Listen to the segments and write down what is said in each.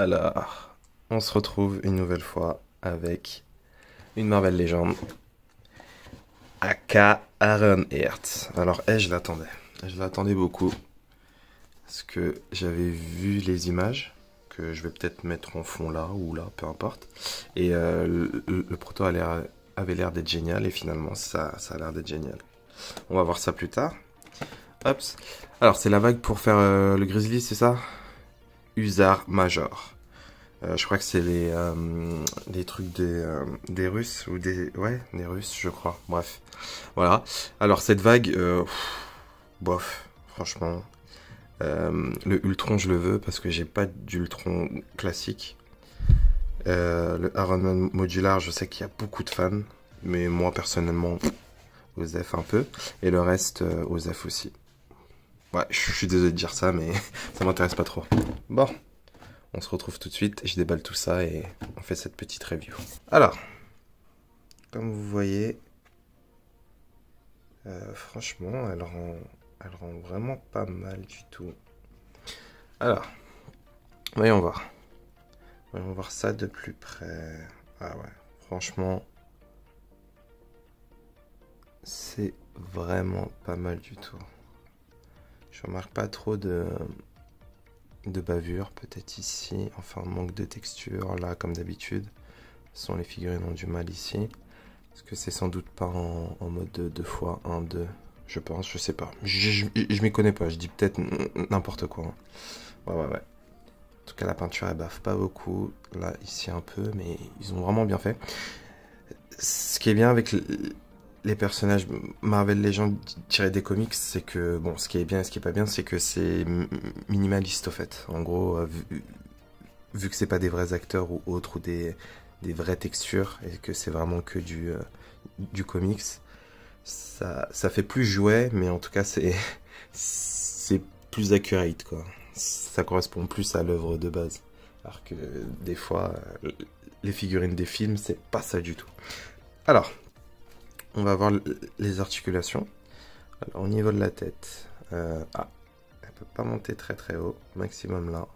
Alors, on se retrouve une nouvelle fois avec une Marvel Legend, aka Aaron Hertz. Alors, je l'attendais. Je l'attendais beaucoup. Parce que j'avais vu les images, que je vais peut-être mettre en fond là ou là, peu importe. Et le proto avait l'air d'être génial, et finalement, ça a l'air d'être génial. On va voir ça plus tard. Hop. Alors, c'est la vague pour faire le Grizzly, c'est ça? Usar Major. Je crois que c'est les trucs des Russes ou des... Ouais, des Russes, je crois. Bref. Voilà. Alors, cette vague... bof, franchement. Le Ultron, je le veux parce que j'ai pas d'Ultron classique. Le Iron Man modular, je sais qu'il y a beaucoup de fans. Mais moi, personnellement, Osef un peu. Et le reste, Osef aussi. Ouais, je suis désolé de dire ça, mais ça m'intéresse pas trop. Bon. On se retrouve tout de suite, je déballe tout ça et on fait cette petite review. Alors, comme vous voyez, franchement, elle rend vraiment pas mal du tout. Alors, voyons voir. Voyons voir ça de plus près. Ah ouais, franchement, c'est vraiment pas mal du tout. Je remarque pas trop de bavure, peut-être ici, enfin manque de texture, là comme d'habitude. Ce sont les figurines ont du mal ici. Parce que c'est sans doute pas en mode 2 fois 1, 2, je pense, je sais pas. Je m'y connais pas, je dis peut-être n'importe quoi. Ouais. En tout cas, la peinture, elle baffe pas beaucoup. Là, ici un peu, mais ils ont vraiment bien fait. Ce qui est bien avec les personnages Marvel Legends tirés des comics, c'est que, bon, ce qui est bien et ce qui est pas bien, c'est que c'est minimaliste, au fait. En gros, vu que c'est pas des vrais acteurs ou autres, ou des vraies textures, et que c'est vraiment que du comics, ça fait plus jouet, mais en tout cas, c'est plus accurate, quoi. Ça correspond plus à l'œuvre de base. Alors que, des fois, les figurines des films, c'est pas ça du tout. Alors, on va voir les articulations. Alors, au niveau de la tête, elle peut pas monter très très haut, maximum là.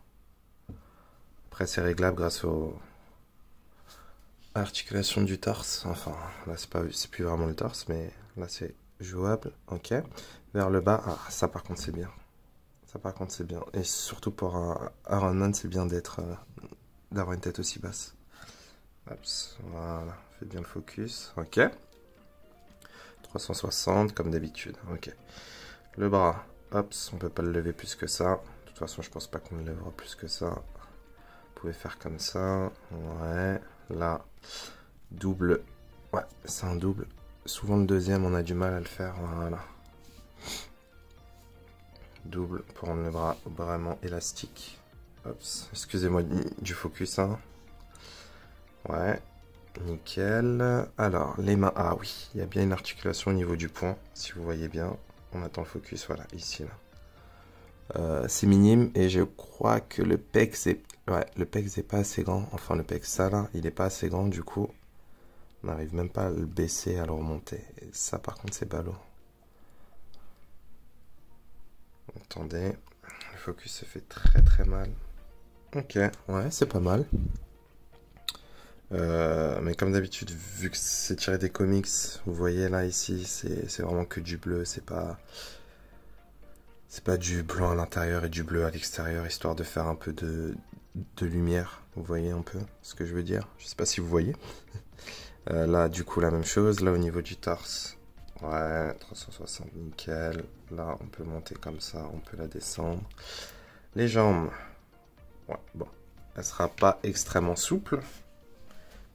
Après, c'est réglable grâce à l'articulation du torse. Enfin, là, c'est plus vraiment le torse, mais là, c'est jouable. Ok. Vers le bas, ça par contre, c'est bien. Ça par contre, c'est bien. Et surtout pour un Iron Man, c'est bien d'avoir une tête aussi basse. Hop, voilà, fais bien le focus. Ok. 360 comme d'habitude. Ok. Le bras, hop, on peut pas le lever plus que ça. De toute façon, je pense pas qu'on le lèvera plus que ça. Vous pouvez faire comme ça. Ouais. Là, double. Ouais, c'est un double. Souvent le deuxième, on a du mal à le faire. Voilà. Double pour rendre le bras vraiment élastique. Hop, excusez-moi du focus. Hein. Ouais. Nickel. Alors, les mains. Ah oui, il y a bien une articulation au niveau du poing. Si vous voyez bien. On attend le focus. Voilà, ici, là. C'est minime. Et je crois que le pec, c'est... Ouais, le pec, c'est pas assez grand. Enfin, le pec, ça, là, il est pas assez grand. Du coup, on n'arrive même pas à le baisser, à le remonter. Et ça, par contre, c'est ballot. Attendez. Le focus se fait très, très mal. Ok, ouais, c'est pas mal. Mais comme d'habitude, vu que c'est tiré des comics, vous voyez là ici, c'est vraiment que du bleu, c'est pas du blanc à l'intérieur et du bleu à l'extérieur, histoire de faire un peu de lumière. Vous voyez un peu ce que je veux dire? Je sais pas si vous voyez. Là, du coup, la même chose. Là, au niveau du torse, ouais, 360, nickel. Là, on peut monter comme ça, on peut la descendre. Les jambes, ouais, bon, elle sera pas extrêmement souple.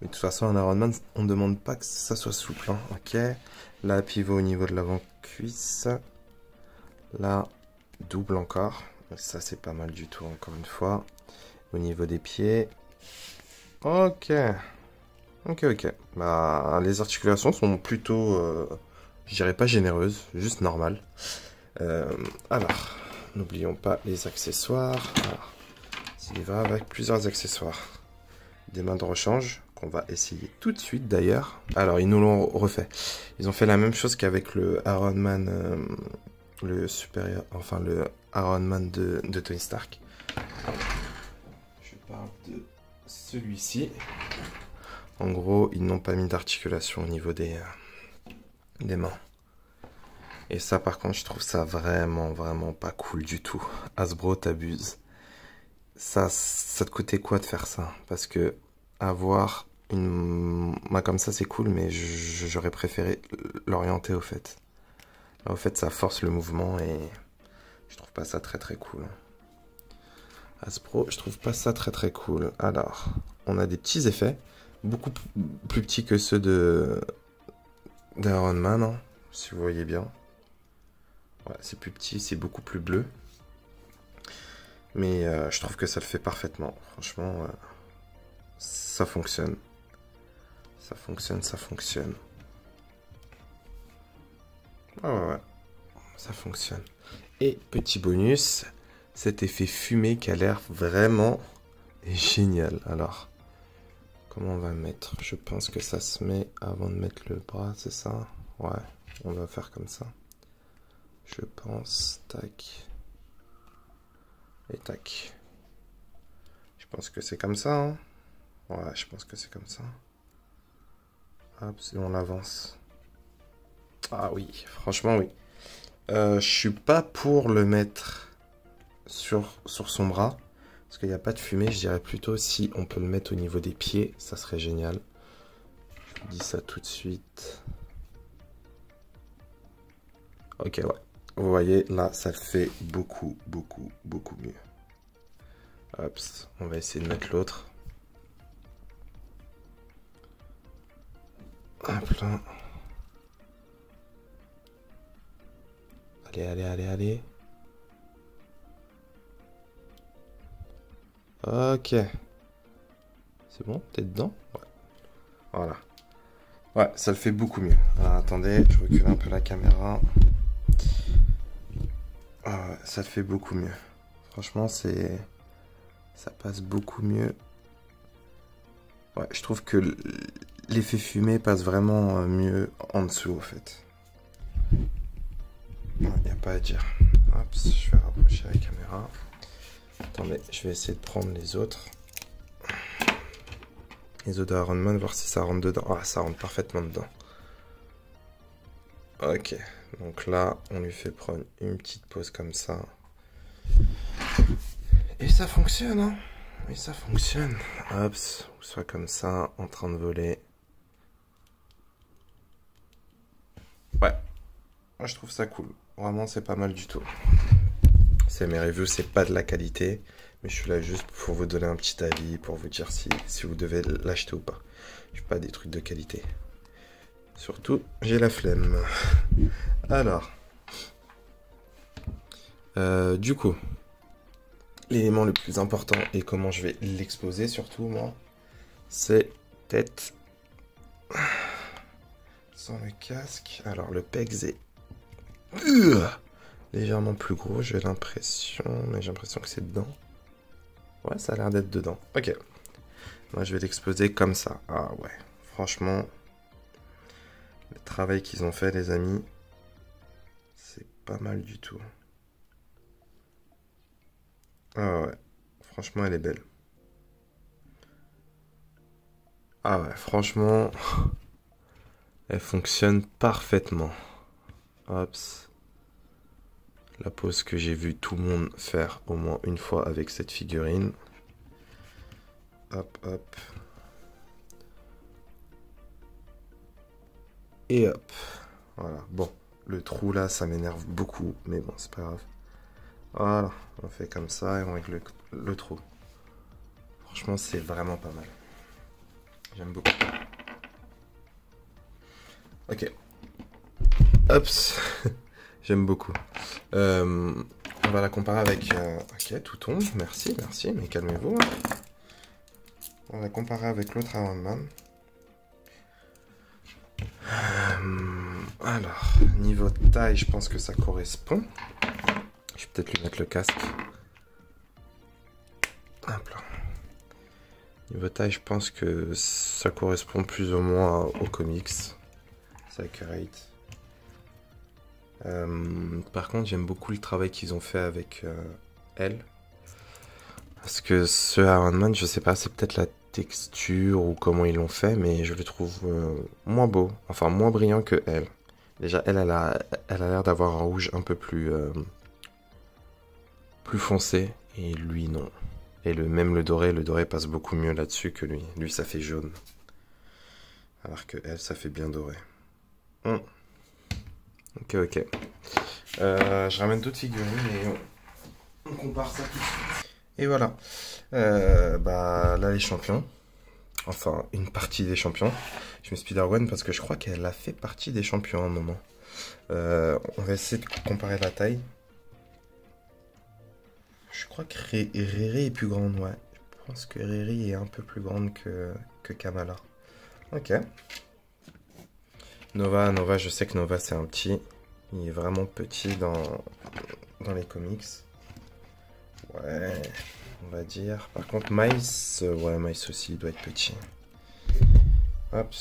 Mais de toute façon, un Iron Man, on ne demande pas que ça soit souple. Hein. Ok. Là, pivot au niveau de l'avant-cuisse. Là, double encore. Ça, c'est pas mal du tout, encore une fois. Au niveau des pieds. Ok. Ok. Bah, les articulations sont plutôt, je dirais pas généreuses, juste normales. Alors, n'oublions pas les accessoires. Il va avec plusieurs accessoires. Des mains de rechange. On va essayer tout de suite d'ailleurs. Alors ils nous l'ont refait. Ils ont fait la même chose qu'avec le Iron Man, le supérieur, enfin le Iron Man de Tony Stark. Je vais parle de celui-ci. En gros, ils n'ont pas mis d'articulation au niveau des mains. Et ça, par contre, je trouve ça vraiment pas cool du tout. Hasbro, t'abuses. Ça te coûtait quoi de faire ça? Parce que avoir une main comme ça, c'est cool, mais j'aurais préféré l'orienter au fait. Là, au fait, ça force le mouvement et je trouve pas ça très cool. Hasbro, je trouve pas ça très cool. Alors, on a des petits effets, beaucoup plus petits que ceux d'Iron Man, hein, si vous voyez bien. Ouais, c'est plus petit, c'est beaucoup plus bleu. Mais je trouve que ça le fait parfaitement. Franchement, ça fonctionne. Ça fonctionne. Ouais. Ça fonctionne. Et petit bonus, cet effet fumé qui a l'air vraiment génial. Alors, comment on va mettre? Je pense que ça se met avant de mettre le bras, c'est ça? Ouais, on va faire comme ça. Je pense, tac. Et tac. Je pense que c'est comme ça, hein. Ouais, je pense que c'est comme ça. Hop, et on avance. Ah oui, franchement oui. Je suis pas pour le mettre sur son bras. Parce qu'il n'y a pas de fumée, je dirais plutôt si on peut le mettre au niveau des pieds, ça serait génial. Je vous dis ça tout de suite. Ok, ouais. Vous voyez, là, ça fait beaucoup mieux. Hop, on va essayer de mettre l'autre. Hop là. Allez. Ok. C'est bon? T'es dedans? Ouais. Voilà. Ouais, ça le fait beaucoup mieux. Alors, attendez, je recule un peu la caméra. Ah ouais, ça le fait beaucoup mieux. Franchement, ça passe beaucoup mieux. Ouais, je trouve que l'effet fumé passe vraiment mieux en dessous, en fait. Il n'y a pas à dire. Hop, je vais rapprocher la caméra. Attendez, je vais essayer de prendre les autres. Les autres d'Iron Man, voir si ça rentre dedans. Ah, ça rentre parfaitement dedans. Ok, donc là, on lui fait prendre une petite pause comme ça. Et ça fonctionne, hein. Et ça fonctionne. Hop, soit comme ça, en train de voler. Ouais, moi je trouve ça cool. Vraiment, c'est pas mal du tout. C'est mes reviews, c'est pas de la qualité. Mais je suis là juste pour vous donner un petit avis, pour vous dire si vous devez l'acheter ou pas. Je fais pas des trucs de qualité. Surtout, j'ai la flemme. Alors. Du coup. L'élément le plus important et comment je vais l'exposer surtout, moi, c'est tête sans le casque. Alors, le pegs est légèrement plus gros, j'ai l'impression, mais j'ai l'impression que c'est dedans. Ouais, ça a l'air d'être dedans. Ok. Moi, je vais l'exposer comme ça. Ah ouais, franchement, le travail qu'ils ont fait, les amis, c'est pas mal du tout. Ah ouais, franchement, elle est belle. Ah ouais, franchement, elle fonctionne parfaitement. Hop. La pose que j'ai vu tout le monde faire au moins une fois avec cette figurine. Hop. Et hop. Voilà. Bon, le trou là, ça m'énerve beaucoup, mais bon, c'est pas grave. Voilà, on fait comme ça et on règle le trou. Franchement, c'est vraiment pas mal. J'aime beaucoup. Ok. Hop. J'aime beaucoup. On va la comparer avec... Ok, tout tombe. Merci. Mais calmez-vous. On va la comparer avec l'autre Iron Man. Alors, niveau taille, je pense que ça correspond. Je vais peut-être lui mettre le casque. Hop là. Niveau taille, je pense que ça correspond plus ou moins aux comics. C'est accurate. Par contre, j'aime beaucoup le travail qu'ils ont fait avec elle. Parce que ce Iron Man, je sais pas, c'est peut-être la texture ou comment ils l'ont fait, mais je le trouve moins beau, enfin moins brillant que elle. Déjà, elle a l'air d'avoir un rouge un peu plus foncé, et lui non. Et même le doré passe beaucoup mieux là-dessus que lui. Lui, ça fait jaune, alors que elle, ça fait bien doré. Hmm. Ok, ok. Je ramène d'autres figurines et on compare ça tout de suite. Et voilà. Bah là, les champions. Enfin, une partie des champions. Je mets Spider-Gwen parce que je crois qu'elle a fait partie des champions à un moment. On va essayer de comparer la taille. Je crois que Riri est plus grande, ouais. Je pense que Riri est un peu plus grande que Kamala. Ok. Nova, je sais que Nova c'est un petit. Il est vraiment petit dans les comics. Ouais, on va dire. Par contre, Miles, ouais, Miles aussi, il doit être petit. Hop.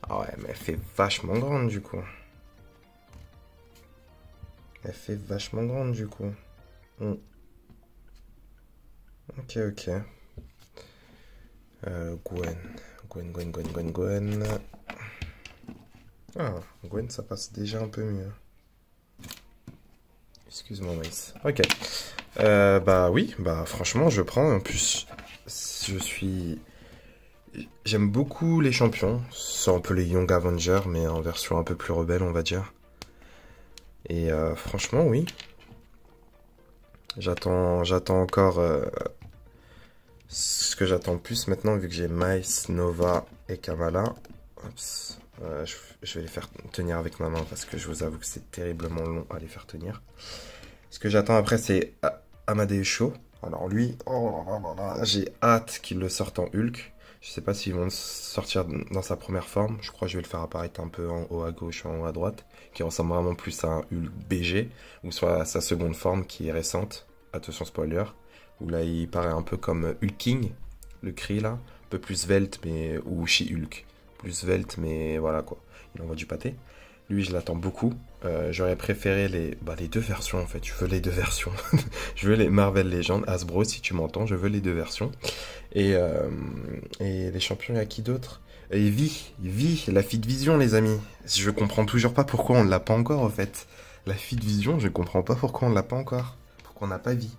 Ah ouais, mais elle fait vachement grande du coup. Elle fait vachement grande du coup. Hmm. Ok, ok. Gwen. Gwen. Ah, Gwen, ça passe déjà un peu mieux. Excuse-moi, Maïs. Ok. Bah oui, bah franchement, je prends. En plus, je suis... J'aime beaucoup les champions. C'est un peu les Young Avengers, mais en version un peu plus rebelle, on va dire. Et franchement, oui. J'attends encore ce que j'attends le plus maintenant, vu que j'ai Miles, Nova et Kamala. Oups. Je vais les faire tenir avec ma main parce que je vous avoue que c'est terriblement long à les faire tenir. Ce que j'attends après, c'est Amadeus Cho. Alors lui, oh là là, j'ai hâte qu'il le sorte en Hulk. Je sais pas s'ils vont le sortir dans sa première forme. Je crois que je vais le faire apparaître un peu en haut à gauche, en haut à droite, qui ressemble vraiment plus à un Hulk BG, ou soit à sa seconde forme qui est récente. Attention spoiler. Où là, il paraît un peu comme Hulking, le cri là, un peu plus svelte, mais ou She-Hulk, plus svelte, mais voilà quoi. Il envoie du pâté. Lui, je l'attends beaucoup. J'aurais préféré les deux versions en fait. Je veux les deux versions. Je veux les Marvel Legends, Hasbro si tu m'entends. Je veux les deux versions. Et les champions, il y a qui d'autre? Et Vi, la Fit Vision, les amis. Je comprends toujours pas pourquoi on l'a pas encore en fait. La Fit Vision, je comprends pas pourquoi on l'a pas encore. Pourquoi on n'a pas Vi.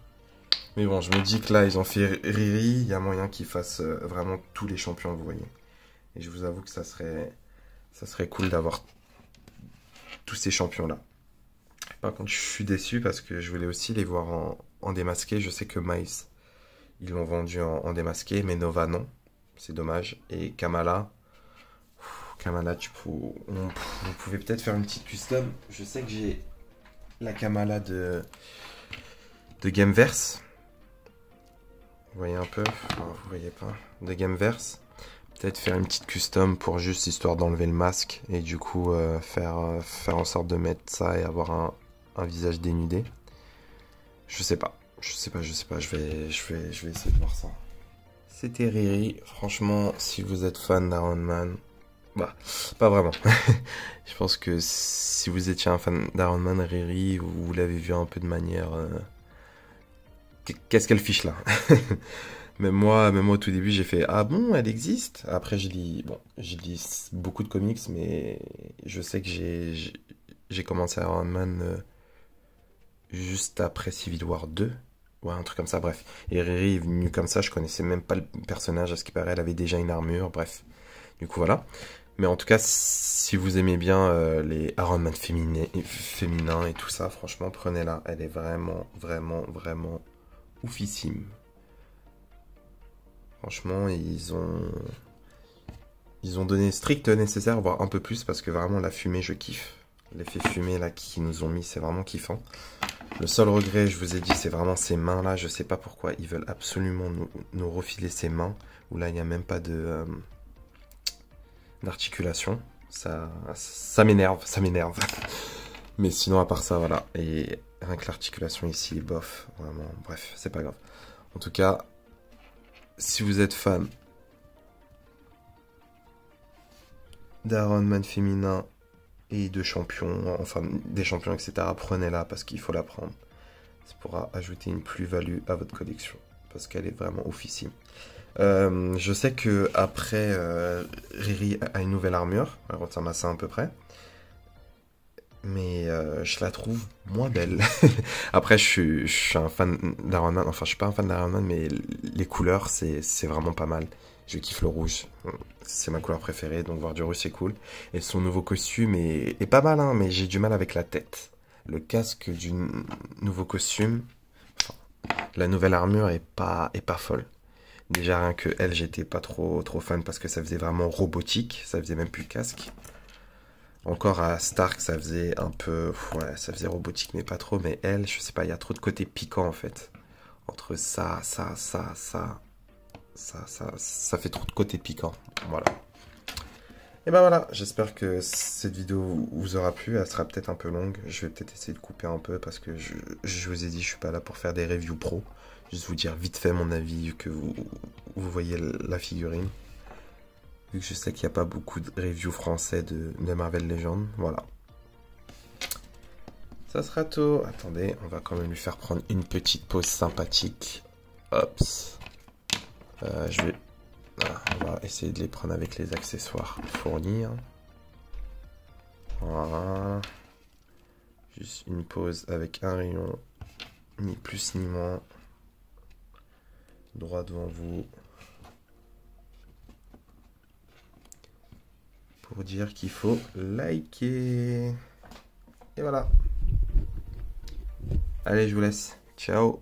Mais bon, je me dis que là, ils ont fait Riri. Il y a moyen qu'ils fassent vraiment tous les champions, vous voyez. Et je vous avoue que ça serait cool d'avoir tous ces champions-là. Par contre, je suis déçu parce que je voulais aussi les voir en démasqué. Je sais que Miles, ils l'ont vendu en démasqué, mais Nova, non. C'est dommage. Et Kamala, vous pouvez peut-être faire une petite custom. Je sais que j'ai la Kamala de Gameverse. Vous voyez un peu? Enfin, vous voyez pas. De Gameverse. Peut-être faire une petite custom pour juste histoire d'enlever le masque et du coup faire en sorte de mettre ça et avoir un visage dénudé. Je sais pas. Je vais essayer de voir ça. C'était Riri. Franchement, si vous êtes fan d'Iron Man, bah, pas vraiment. Je pense que si vous étiez un fan d'Iron Man, Riri, vous l'avez vu un peu de manière. Qu'est-ce qu'elle fiche là? Même moi au tout début j'ai fait ah bon elle existe. Après je lis beaucoup de comics mais je sais que j'ai commencé Iron Man juste après Civil War 2. Ouais, un truc comme ça, bref. Et Riri est venue comme ça, je connaissais même pas le personnage, à ce qui paraît, elle avait déjà une armure, bref. Du coup, voilà. Mais en tout cas, si vous aimez bien les Iron Man féminins et tout ça, franchement, prenez-la. Elle est vraiment, vraiment, vraiment oufissime. Franchement, ils ont donné strict nécessaire, voire un peu plus, parce que vraiment, la fumée, je kiffe. L'effet fumée, là, qu'ils nous ont mis, c'est vraiment kiffant. Le seul regret, je vous ai dit, c'est vraiment ces mains-là. Je sais pas pourquoi ils veulent absolument nous refiler ces mains, où là, il n'y a même pas d'articulation. Ça m'énerve, ça m'énerve. Mais sinon, à part ça, voilà. Et rien que l'articulation ici, bof. Vraiment, bref, c'est pas grave. En tout cas, si vous êtes fan d'Iron Man féminin et de champions, enfin des champions, etc., prenez-la parce qu'il faut la prendre. Ça pourra ajouter une plus-value à votre collection. Parce qu'elle est vraiment oufissime. Je sais que après Riri a une nouvelle armure. Elle ressemble à ça à peu près. Mais je la trouve moins belle. Après, je suis un fan d'Iron Man. Enfin, je suis pas un fan d'Iron Man, mais les couleurs, c'est vraiment pas mal. Je kiffe le rouge. C'est ma couleur préférée, donc voir du rouge, c'est cool. Et son nouveau costume est pas mal, hein, mais j'ai du mal avec la tête. Le casque du nouveau costume, enfin, la nouvelle armure est pas folle. Déjà, rien que elle, j'étais pas trop fan parce que ça faisait vraiment robotique. Ça faisait même plus casque. Encore à Stark, ça faisait un peu... Ouais, ça faisait robotique, mais pas trop. Mais elle, je sais pas, il y a trop de côté piquant, en fait. Entre ça fait trop de côté piquant. Voilà. Et ben voilà, j'espère que cette vidéo vous aura plu. Elle sera peut-être un peu longue. Je vais peut-être essayer de couper un peu parce que je vous ai dit, je suis pas là pour faire des reviews pro. Juste vous dire vite fait mon avis, vu que vous voyez la figurine. Vu que je sais qu'il n'y a pas beaucoup de reviews français de Marvel Legends, voilà. Ça sera tout. Attendez, on va quand même lui faire prendre une petite pause sympathique. Hops. Voilà, on va essayer de les prendre avec les accessoires fournis. Voilà. Juste une pause avec un rayon. Ni plus ni moins. Droit devant vous. Pour dire qu'il faut liker. Et voilà. Allez, je vous laisse. Ciao.